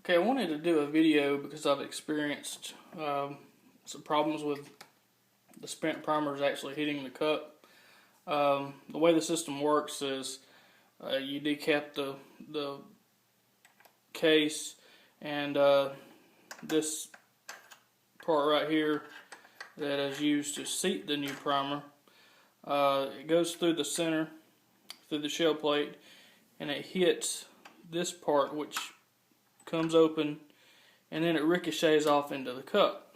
Okay, I wanted to do a video because I've experienced some problems with the spent primers actually hitting the cup. The way the system works is you decap the case, and this part right here that is used to seat the new primer, it goes through the center, through the shell plate, and it hits this part, which comes open, and then it ricochets off into the cup.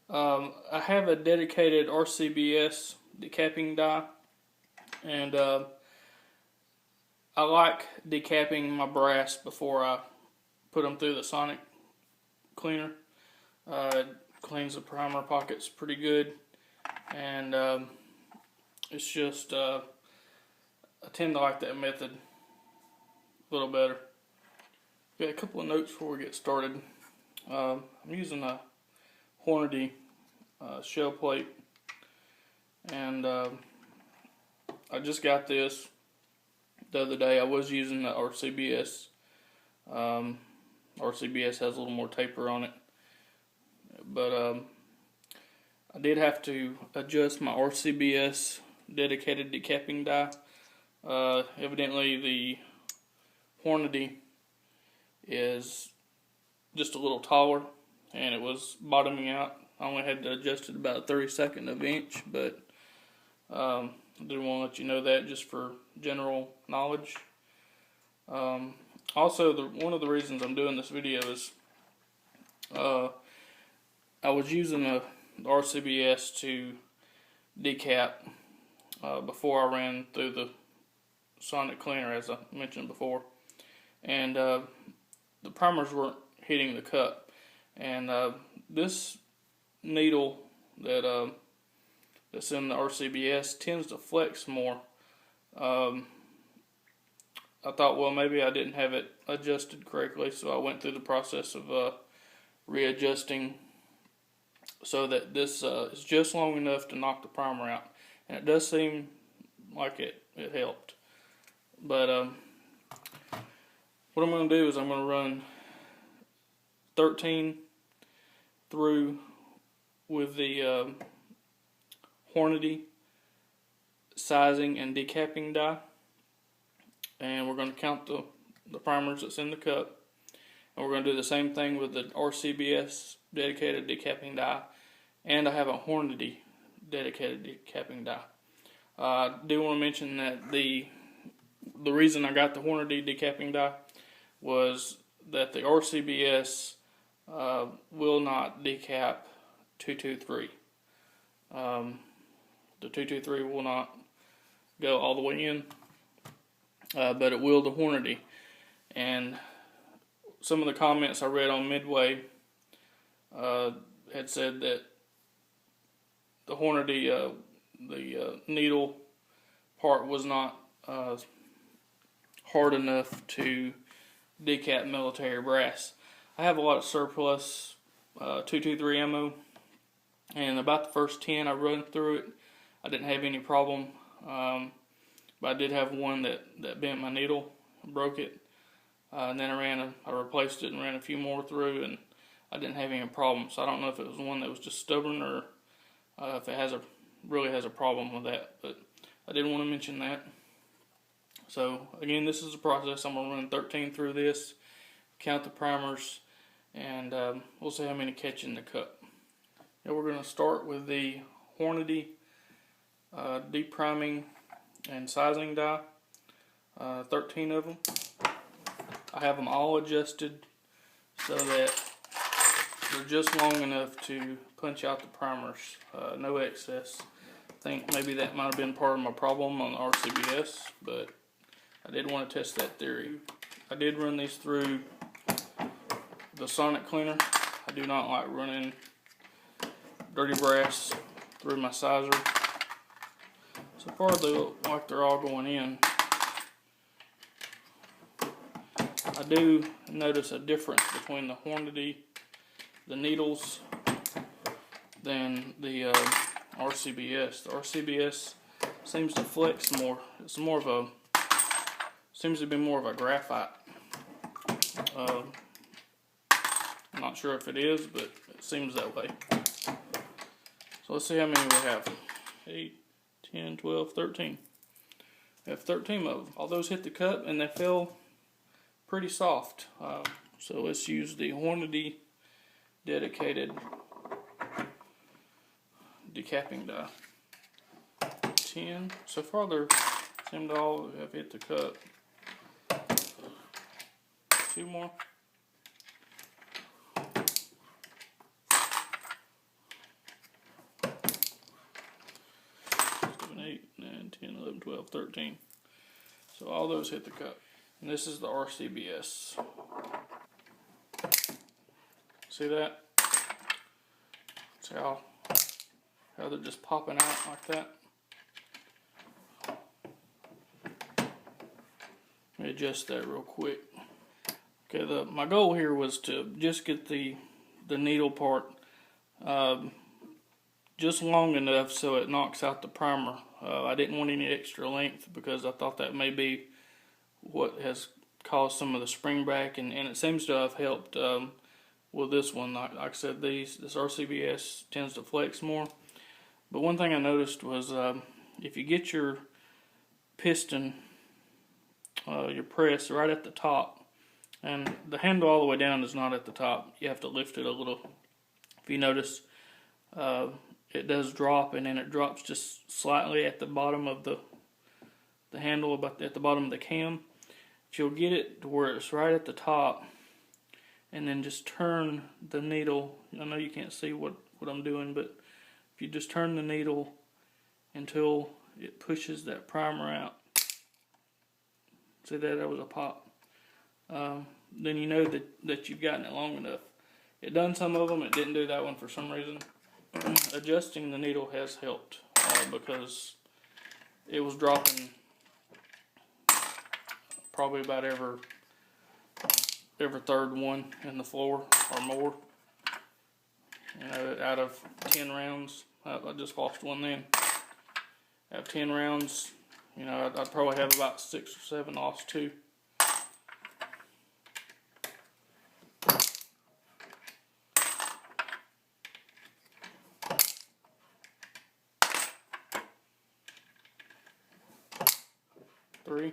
I have a dedicated RCBS decapping die, and I like decapping my brass before I put them through the sonic cleaner. It cleans the primer pockets pretty good, and it's just I tend to like that method a little better. Got a couple of notes before we get started. I'm using a Hornady shell plate, and I just got this the other day. I was using the RCBS. RCBS has a little more taper on it, but I did have to adjust my RCBS dedicated decapping die. Evidently the Hornady is just a little taller, and it was bottoming out. I only had to adjust it about 1/32 of an inch, but I didn't want to let you know that, just for general knowledge. Also, one of the reasons I'm doing this video is I was using the RCBS to decap before I ran through the sonic cleaner, as I mentioned before, and the primers weren't hitting the cup, and this needle that that's in the RCBS tends to flex more. I thought, well, maybe I didn't have it adjusted correctly, so I went through the process of readjusting so that this is just long enough to knock the primer out, and it does seem like it helped. But what I'm going to do is I'm going to run 13 through with the Hornady sizing and decapping die, and we're going to count the primers that's in the cup, and we're going to do the same thing with the RCBS dedicated decapping die, and I have a Hornady dedicated decapping die. I do want to mention that the reason I got the Hornady decapping die was that the RCBS will not decap 223. The 223 will not go all the way in, but it will the Hornady. And some of the comments I read on Midway had said that the Hornady, the needle part was not hard enough to decap military brass. I have a lot of surplus 223 ammo, and about the first 10 I run through it, I didn't have any problem, but I did have one that bent my needle, broke it, and then I replaced it and ran a few more through, and I didn't have any problems. So I don't know if it was one that was just stubborn, or if it really has a problem with that, but I did want to mention that. So again, this is the process. I'm going to run 13 through this, count the primers, and we'll see how many catch in the cup. Now we're going to start with the Hornady deep priming and sizing die, 13 of them. I have them all adjusted so that they're just long enough to punch out the primers, no excess. I think maybe that might have been part of my problem on the RCBS, but I did want to test that theory. I did run these through the sonic cleaner. I do not like running dirty brass through my sizer. So far they look like they're all going in. I do notice a difference between the Hornady, the needles, than the RCBS. The RCBS seems to flex more. It's more of a, seems to be more of a graphite. Not sure if it is, but it seems that way. So let's see how many we have. 8, 10, 12, 13. We have 13 of them. All those hit the cup and they fell pretty soft. So let's use the Hornady dedicated decapping die. 10. So far they seem to all have hit the cup. 2 more. 7, 8, 9, 10, 11, 12, 13. So all those hit the cup. And this is the RCBS. See that? See how they're just popping out like that. Let me adjust that real quick. Okay, my goal here was to just get the needle part just long enough so it knocks out the primer. I didn't want any extra length because I thought that may be what has caused some of the spring back, and it seems to have helped with this one. Like I said, this RCBS tends to flex more. But one thing I noticed was if you get your piston, your press right at the top, and the handle all the way down is not at the top. You have to lift it a little. If you notice, it does drop, and then it drops just slightly at the bottom of the handle, about at the bottom of the cam. If you'll get it to where it's right at the top, and then just turn the needle. I know you can't see what I'm doing, but if you just turn the needle until it pushes that primer out. See that was a pop. Then you know that you've gotten it long enough. It done some of them, it didn't do that one for some reason. Adjusting the needle has helped because it was dropping probably about every third one in the floor or more. You know, out of 10 rounds, I just lost one then. Out of 10 rounds, you know, I'd probably have about 6 or 7 lost 2. Three.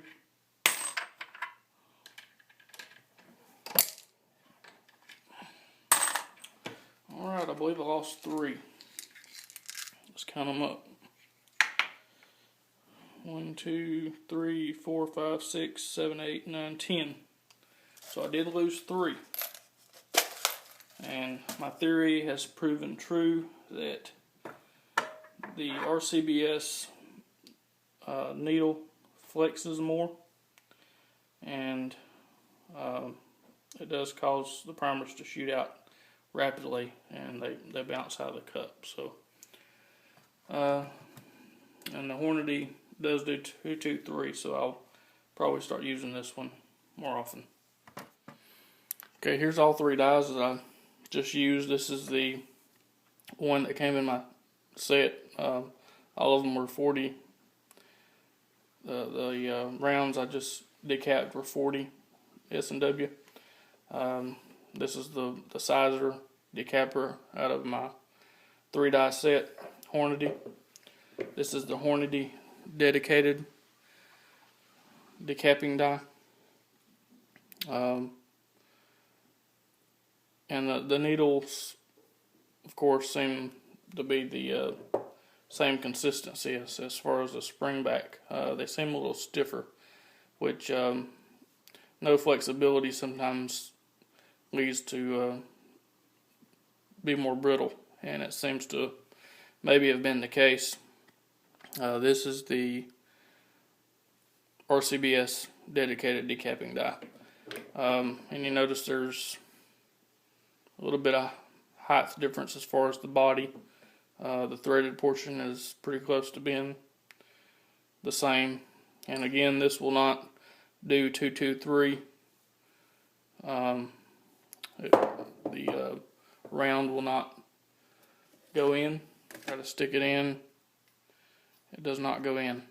Alright, I believe I lost 3. Let's count them up. 1, 2, 3, 4, 5, 6, 7, 8, 9, 10. So I did lose 3. And my theory has proven true that the RCBS needle flexes more, and it does cause the primers to shoot out rapidly, and they bounce out of the cup. So and the Hornady does do 223, so I'll probably start using this one more often. Okay, here's all 3 dies that I just used. This is the one that came in my set. All of them were 40. The rounds I just decapped were 40 S&W. This is the sizer decapper out of my 3 die set Hornady. This is the Hornady dedicated decapping die. And the needles, of course, seem to be the same consistency as far as the spring back. They seem a little stiffer, which no flexibility sometimes leads to be more brittle, and it seems to maybe have been the case. This is the RCBS dedicated decapping die, and you notice there's a little bit of height difference as far as the body. The threaded portion is pretty close to being the same, and again, this will not do 223. The round will not go in. Try to stick it in. It does not go in.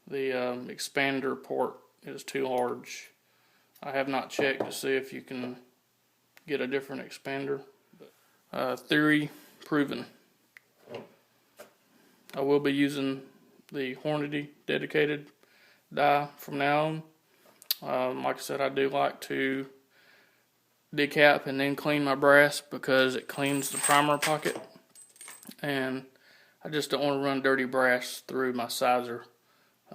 The expander port is too large. I have not checked to see if you can get a different expander. Theory proven. I will be using the Hornady dedicated die from now on. Like I said, I do like to decap and then clean my brass because it cleans the primer pocket, and I just don't want to run dirty brass through my sizer.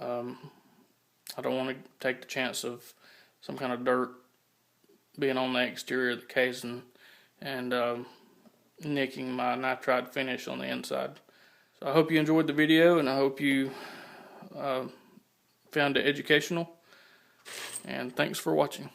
I don't want to take the chance of some kind of dirt being on the exterior of the casing and nicking my nitride finish on the inside. So I hope you enjoyed the video, and I hope you found it educational, and thanks for watching.